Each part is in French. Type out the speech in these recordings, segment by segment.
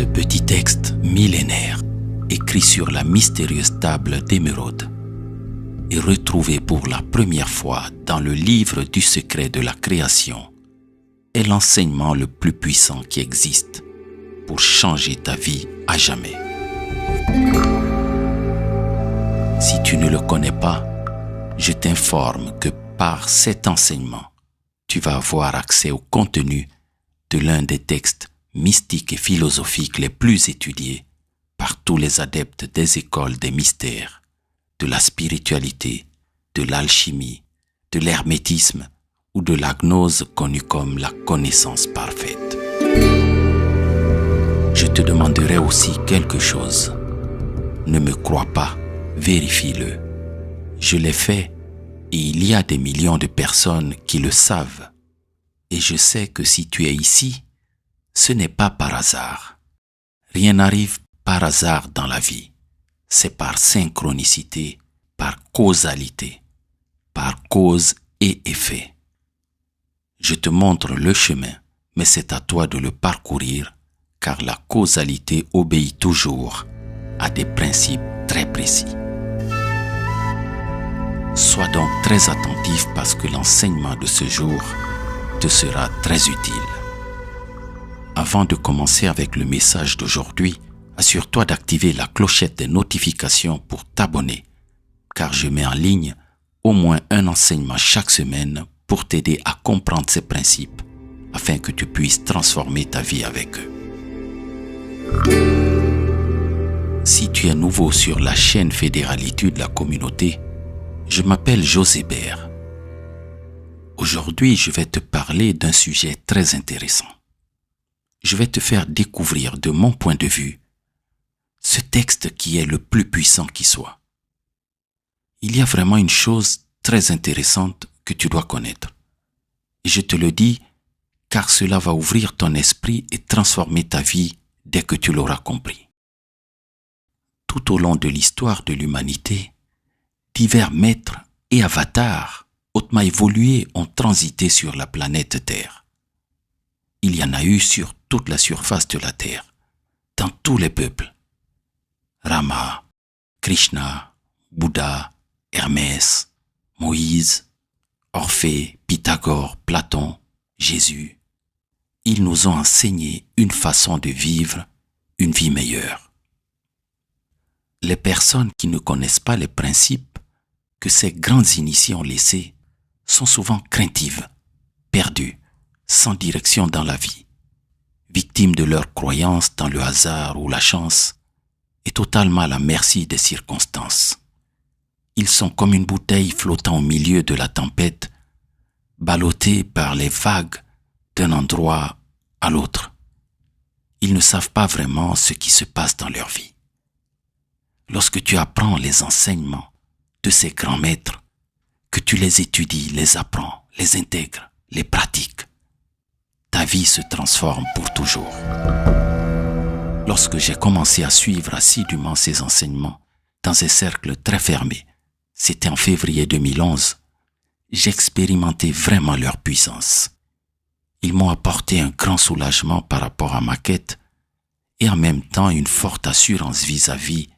Ce petit texte millénaire, écrit sur la mystérieuse table d'émeraude, est retrouvé pour la première fois dans le livre du secret de la création, est l'enseignement le plus puissant qui existe pour changer ta vie à jamais. Si tu ne le connais pas, je t'informe que par cet enseignement, tu vas avoir accès au contenu de l'un des textes mystiques et philosophiques les plus étudiés par tous les adeptes des écoles des mystères, de la spiritualité, de l'alchimie, de l'hermétisme ou de la gnose connue comme la connaissance parfaite. Je te demanderai aussi quelque chose. Ne me crois pas, vérifie-le. Je l'ai fait et il y a des millions de personnes qui le savent. Et je sais que si tu es ici, ce n'est pas par hasard. Rien n'arrive par hasard dans la vie. C'est par synchronicité, par causalité, par cause et effet. Je te montre le chemin, mais c'est à toi de le parcourir, car la causalité obéit toujours à des principes très précis. Sois donc très attentif parce que l'enseignement de ce jour te sera très utile. Avant de commencer avec le message d'aujourd'hui, assure-toi d'activer la clochette des notifications pour t'abonner, car je mets en ligne au moins un enseignement chaque semaine pour t'aider à comprendre ces principes, afin que tu puisses transformer ta vie avec eux. Si tu es nouveau sur la chaîne Fédéralité de la communauté, je m'appelle José Bert. Aujourd'hui, je vais te parler d'un sujet très intéressant. Je vais te faire découvrir de mon point de vue ce texte qui est le plus puissant qui soit. Il y a vraiment une chose très intéressante que tu dois connaître. Et je te le dis car cela va ouvrir ton esprit et transformer ta vie dès que tu l'auras compris. Tout au long de l'histoire de l'humanité, divers maîtres et avatars hautement évolués ont transité sur la planète Terre. Il y en a eu sur toute la surface de la Terre, dans tous les peuples. Rama, Krishna, Bouddha, Hermès, Moïse, Orphée, Pythagore, Platon, Jésus. Ils nous ont enseigné une façon de vivre une vie meilleure. Les personnes qui ne connaissent pas les principes que ces grands initiés ont laissés sont souvent craintives, perdues, sans direction dans la vie, victimes de leur croyance dans le hasard ou la chance et totalement à la merci des circonstances. Ils sont comme une bouteille flottant au milieu de la tempête, ballottés par les vagues d'un endroit à l'autre. Ils ne savent pas vraiment ce qui se passe dans leur vie. Lorsque tu apprends les enseignements de ces grands maîtres, que tu les étudies, les apprends, les intègres, les pratiques, ta vie se transforme pour toujours. Lorsque j'ai commencé à suivre assidûment ces enseignements dans un cercle très fermé, c'était en février 2011, j'expérimentais vraiment leur puissance. Ils m'ont apporté un grand soulagement par rapport à ma quête et en même temps une forte assurance vis-à-vis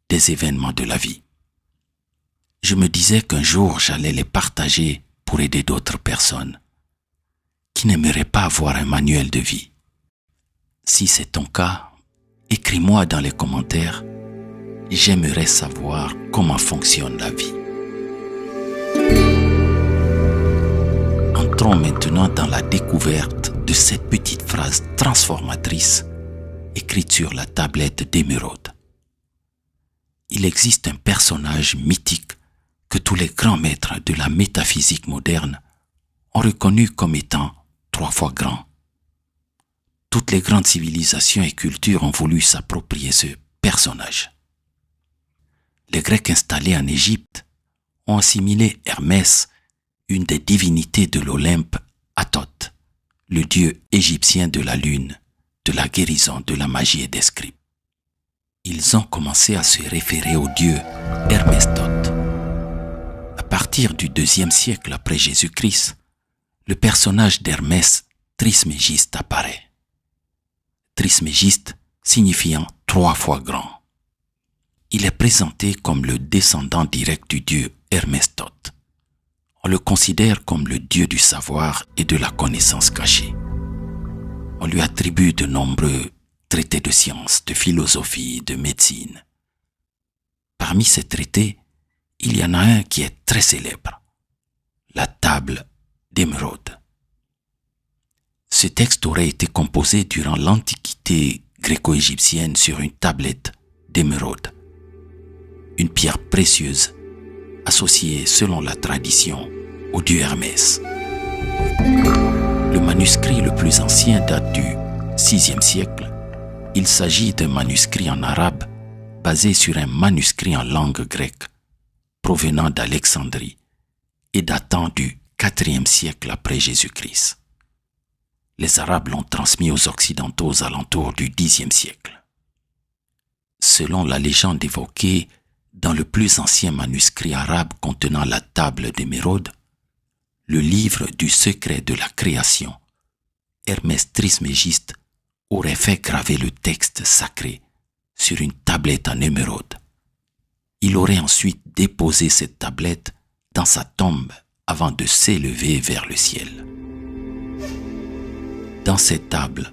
des événements de la vie. Je me disais qu'un jour j'allais les partager pour aider d'autres personnes qui n'aimeraient pas avoir un manuel de vie. Si c'est ton cas, écris-moi dans les commentaires. J'aimerais savoir comment fonctionne la vie. Entrons maintenant dans la découverte de cette petite phrase transformatrice écrite sur la tablette d'émeraude. Il existe un personnage mythique que tous les grands maîtres de la métaphysique moderne ont reconnu comme étant 3 fois grand. Toutes les grandes civilisations et cultures ont voulu s'approprier ce personnage. Les Grecs installés en Égypte ont assimilé Hermès, une des divinités de l'Olympe, à Thoth, le dieu égyptien de la lune, de la guérison, de la magie et des scribes. Ils ont commencé à se référer au dieu Hermès Thoth. À partir du IIe siècle après Jésus-Christ, le personnage d'Hermès Trismégiste apparaît. Trismégiste signifiant 3 fois grand. Il est présenté comme le descendant direct du dieu Hermès Thoth. On le considère comme le dieu du savoir et de la connaissance cachée. On lui attribue de nombreux traités de sciences, de philosophie, de médecine. Parmi ces traités, il y en a un qui est très célèbre, la table d'émeraude. Ce texte aurait été composé durant l'Antiquité gréco-égyptienne sur une tablette d'émeraude, une pierre précieuse associée selon la tradition au dieu Hermès. Le manuscrit le plus ancien date du VIe siècle. Il s'agit d'un manuscrit en arabe basé sur un manuscrit en langue grecque provenant d'Alexandrie et datant du IVe siècle après Jésus-Christ. Les Arabes l'ont transmis aux Occidentaux aux alentours du Xe siècle. Selon la légende évoquée dans le plus ancien manuscrit arabe contenant la table d'émeraude, le livre du secret de la création, Hermès Trismégiste aurait fait graver le texte sacré sur une tablette en émeraude. Il aurait ensuite déposé cette tablette dans sa tombe avant de s'élever vers le ciel. Dans cette table,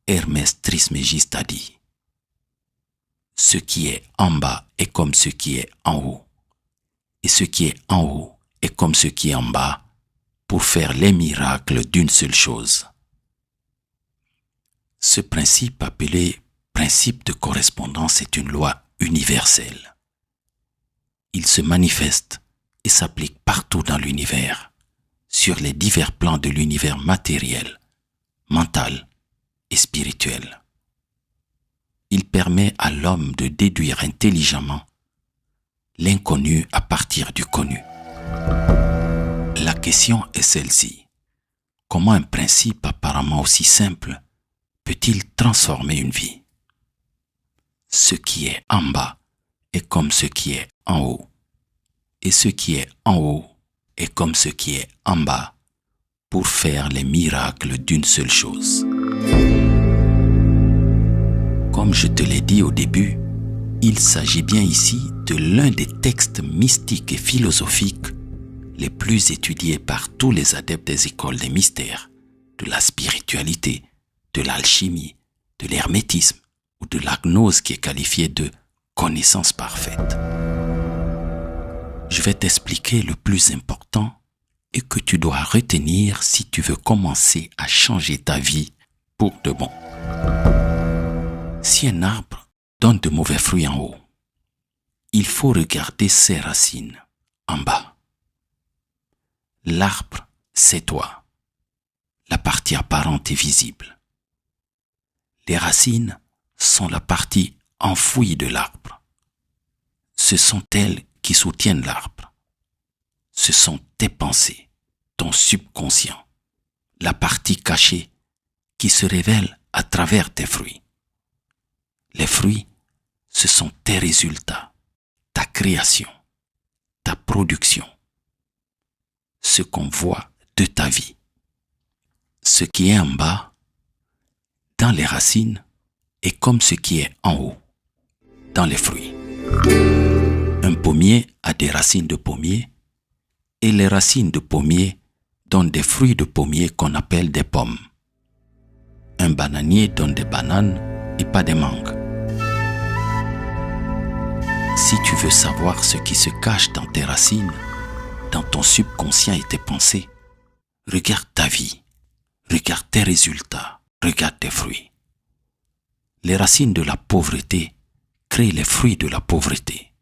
Hermès Trismégiste a dit: « Ce qui est en bas est comme ce qui est en haut, et ce qui est en haut est comme ce qui est en bas, pour faire les miracles d'une seule chose. » Ce principe appelé principe de correspondance est une loi universelle. Il se manifeste et s'applique partout dans l'univers, sur les divers plans de l'univers matériel, mental et spirituel. Il permet à l'homme de déduire intelligemment l'inconnu à partir du connu. La question est celle-ci: comment un principe apparemment aussi simple peut-il transformer une vie? Ce qui est en bas est comme ce qui est en haut, et ce qui est en haut est comme ce qui est en bas, pour faire les miracles d'une seule chose. Comme je te l'ai dit au début, il s'agit bien ici de l'un des textes mystiques et philosophiques les plus étudiés par tous les adeptes des écoles des mystères, de la spiritualité, de l'alchimie, de l'hermétisme ou de la gnose qui est qualifiée de connaissance parfaite. Je vais t'expliquer le plus important et que tu dois retenir si tu veux commencer à changer ta vie pour de bon. Si un arbre donne de mauvais fruits en haut, il faut regarder ses racines en bas. L'arbre, c'est toi, la partie apparente et visible. Les racines sont la partie enfouie de l'arbre. Ce sont elles qui soutiennent l'arbre. Ce sont tes pensées, ton subconscient, la partie cachée qui se révèle à travers tes fruits. Les fruits, ce sont tes résultats, ta création, ta production, ce qu'on voit de ta vie. Ce qui est en bas, dans les racines, est comme ce qui est en haut, dans les fruits. Un pommier a des racines de pommier, et les racines de pommier donnent des fruits de pommier qu'on appelle des pommes. Un bananier donne des bananes et pas des mangues. Si tu veux savoir ce qui se cache dans tes racines, dans ton subconscient et tes pensées, regarde ta vie, regarde tes résultats, regarde tes fruits. Les racines de la pauvreté créent les fruits de la pauvreté.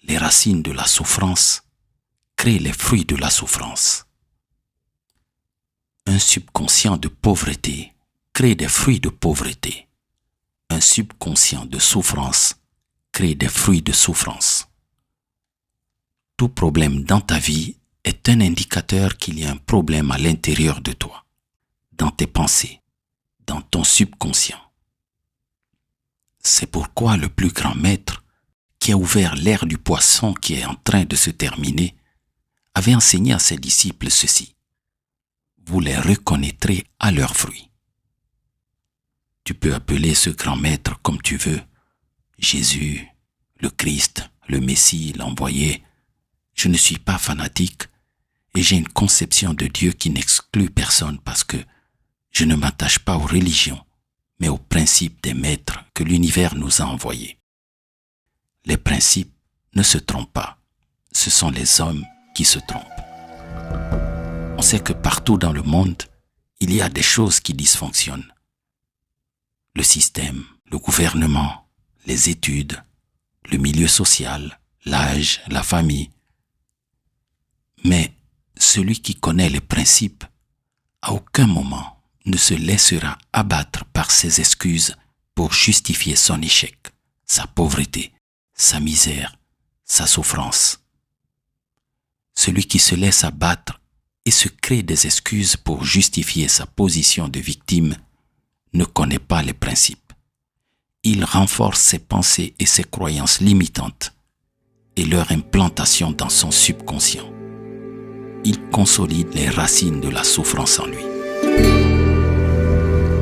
Les racines de la souffrance créent les fruits de la souffrance. Un subconscient de pauvreté crée des fruits de pauvreté. Un subconscient de souffrance crée des fruits de souffrance. Tout problème dans ta vie est un indicateur qu'il y a un problème à l'intérieur de toi, dans tes pensées, dans ton subconscient. C'est pourquoi le plus grand maître, qui a ouvert l'ère du poisson qui est en train de se terminer, avait enseigné à ses disciples ceci: vous les reconnaîtrez à leurs fruits. Tu peux appeler ce grand maître comme tu veux, Jésus, le Christ, le Messie, l'envoyé. Je ne suis pas fanatique et j'ai une conception de Dieu qui n'exclut personne parce que je ne m'attache pas aux religions, mais aux principes des maîtres que l'univers nous a envoyés. Les principes ne se trompent pas, ce sont les hommes qui se trompent. On sait que partout dans le monde, il y a des choses qui dysfonctionnent. Le système, le gouvernement, les études, le milieu social, l'âge, la famille. Mais celui qui connaît les principes, à aucun moment ne se laissera abattre par ses excuses pour justifier son échec, sa pauvreté, sa misère, sa souffrance. Celui qui se laisse abattre et se crée des excuses pour justifier sa position de victime ne connaît pas les principes. Il renforce ses pensées et ses croyances limitantes et leur implantation dans son subconscient. Il consolide les racines de la souffrance en lui.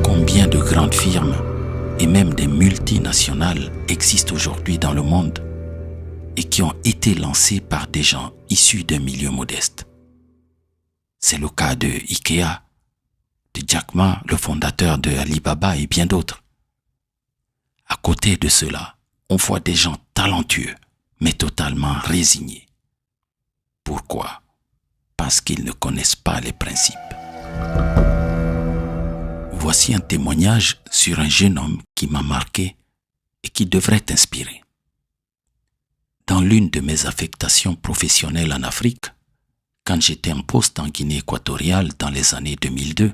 Combien de grandes firmes et même des multinationales existent aujourd'hui dans le monde et qui ont été lancées par des gens issus d'un milieu modeste. C'est le cas de Ikea, de Jack Ma, le fondateur de Alibaba et bien d'autres. À côté de cela, on voit des gens talentueux, mais totalement résignés. Pourquoi ? Parce qu'ils ne connaissent pas les principes. Voici un témoignage sur un jeune homme qui m'a marqué et qui devrait t'inspirer. Dans l'une de mes affectations professionnelles en Afrique, quand j'étais en poste en Guinée équatoriale dans les années 2002,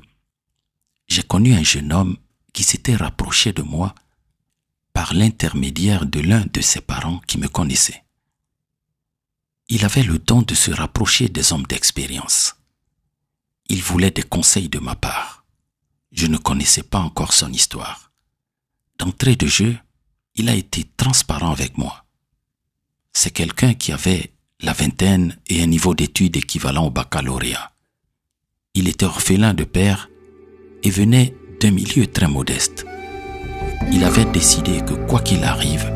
j'ai connu un jeune homme qui s'était rapproché de moi par l'intermédiaire de l'un de ses parents qui me connaissait. Il avait le don de se rapprocher des hommes d'expérience. Il voulait des conseils de ma part. Je ne connaissais pas encore son histoire. D'entrée de jeu, il a été transparent avec moi. C'est quelqu'un qui avait la vingtaine et un niveau d'études équivalent au baccalauréat. Il était orphelin de père et venait d'un milieu très modeste. Il avait décidé que quoi qu'il arrive,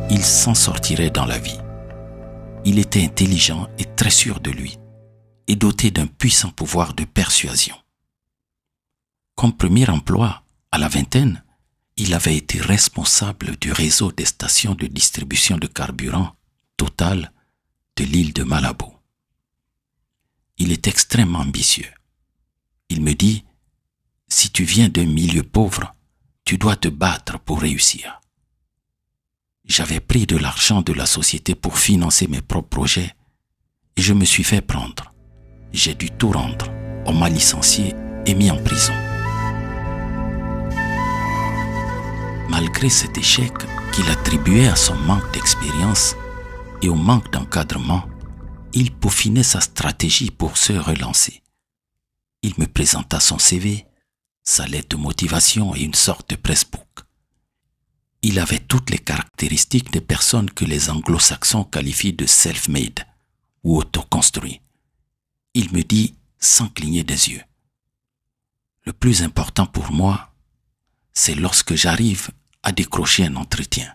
il s'en sortirait dans la vie. Il était intelligent et très sûr de lui, et doté d'un puissant pouvoir de persuasion. Comme premier emploi, à la vingtaine, il avait été responsable du réseau des stations de distribution de carburant Total de l'île de Malabo. Il est extrêmement ambitieux. Il me dit, si tu viens d'un milieu pauvre, tu dois te battre pour réussir. J'avais pris de l'argent de la société pour financer mes propres projets et je me suis fait prendre. J'ai dû tout rendre. On m'a licencié et mis en prison. Malgré cet échec qu'il attribuait à son manque d'expérience et au manque d'encadrement, il peaufinait sa stratégie pour se relancer. Il me présenta son CV, sa lettre de motivation et une sorte de pressbook. Il avait toutes les caractéristiques des personnes que les anglo-saxons qualifient de self-made ou autoconstruits. Il me dit sans cligner des yeux, « Le plus important pour moi, c'est lorsque j'arrive à décrocher un entretien.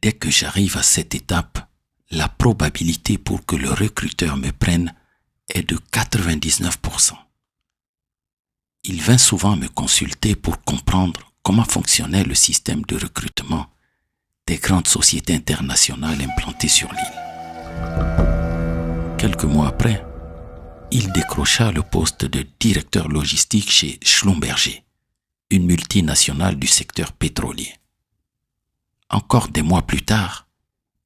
Dès que j'arrive à cette étape, la probabilité pour que le recruteur me prenne est de 99%. Il vint souvent me consulter pour comprendre comment fonctionnait le système de recrutement des grandes sociétés internationales implantées sur l'île. Quelques mois après, il décrocha le poste de directeur logistique chez Schlumberger, une multinationale du secteur pétrolier. Encore des mois plus tard,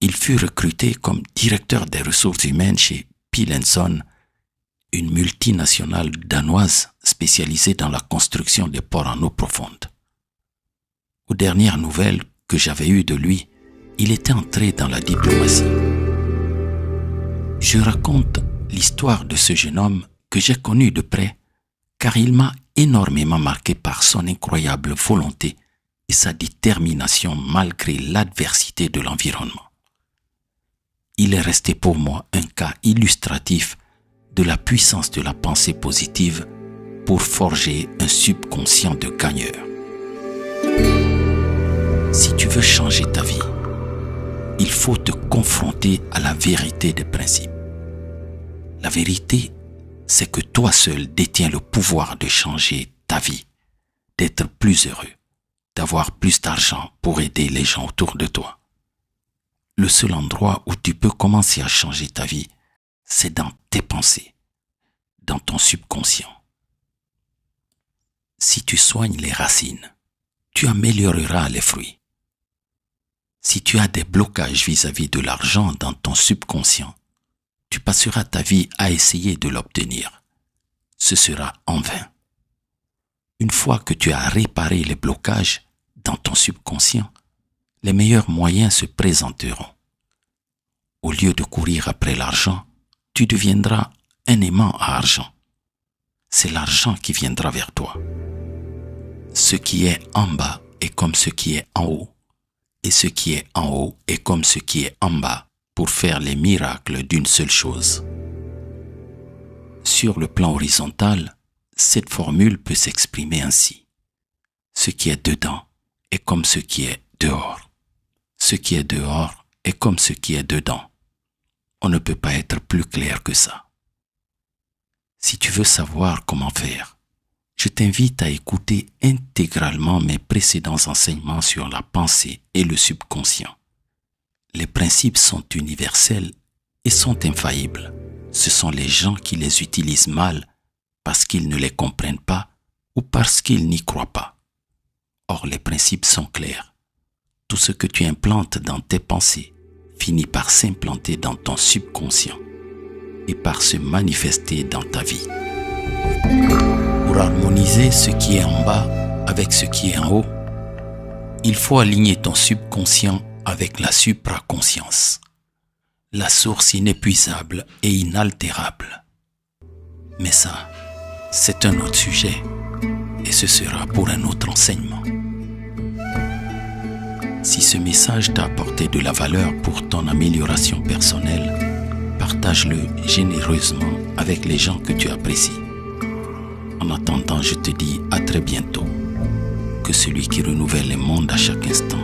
il fut recruté comme directeur des ressources humaines chez Pilenson, une multinationale danoise spécialisée dans la construction des ports en eau profonde. Aux dernières nouvelles que j'avais eues de lui, il était entré dans la diplomatie. Je raconte l'histoire de ce jeune homme que j'ai connu de près, car il m'a énormément marqué par son incroyable volonté et sa détermination malgré l'adversité de l'environnement. Il est resté pour moi un cas illustratif de la puissance de la pensée positive pour forger un subconscient de gagneur. Si tu veux changer ta vie, il faut te confronter à la vérité des principes. La vérité, c'est que toi seul détiens le pouvoir de changer ta vie, d'être plus heureux, d'avoir plus d'argent pour aider les gens autour de toi. Le seul endroit où tu peux commencer à changer ta vie, c'est dans tes pensées, dans ton subconscient. Si tu soignes les racines, tu amélioreras les fruits. Si tu as des blocages vis-à-vis de l'argent dans ton subconscient, tu passeras ta vie à essayer de l'obtenir. Ce sera en vain. Une fois que tu as réparé les blocages dans ton subconscient, les meilleurs moyens se présenteront. Au lieu de courir après l'argent, tu deviendras un aimant à argent. C'est l'argent qui viendra vers toi. Ce qui est en bas est comme ce qui est en haut, et ce qui est en haut est comme ce qui est en bas pour faire les miracles d'une seule chose. Sur le plan horizontal, cette formule peut s'exprimer ainsi. Ce qui est dedans est comme ce qui est dehors. Ce qui est dehors est comme ce qui est dedans. On ne peut pas être plus clair que ça. Si tu veux savoir comment faire, je t'invite à écouter intégralement mes précédents enseignements sur la pensée et le subconscient. Les principes sont universels et sont infaillibles. Ce sont les gens qui les utilisent mal parce qu'ils ne les comprennent pas ou parce qu'ils n'y croient pas. Or, les principes sont clairs. Tout ce que tu implantes dans tes pensées finit par s'implanter dans ton subconscient et par se manifester dans ta vie. Pour harmoniser ce qui est en bas avec ce qui est en haut, il faut aligner ton subconscient avec la supraconscience, la source inépuisable et inaltérable. Mais ça, c'est un autre sujet et ce sera pour un autre enseignement. Si ce message t'a apporté de la valeur pour ton amélioration personnelle, partage-le généreusement avec les gens que tu apprécies. En attendant, je te dis à très bientôt. Que celui qui renouvelle les mondes à chaque instant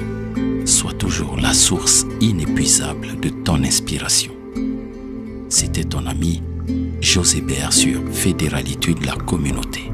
soit toujours la source inépuisable de ton inspiration. C'était ton ami José Béar sur Fédéralitude, la communauté.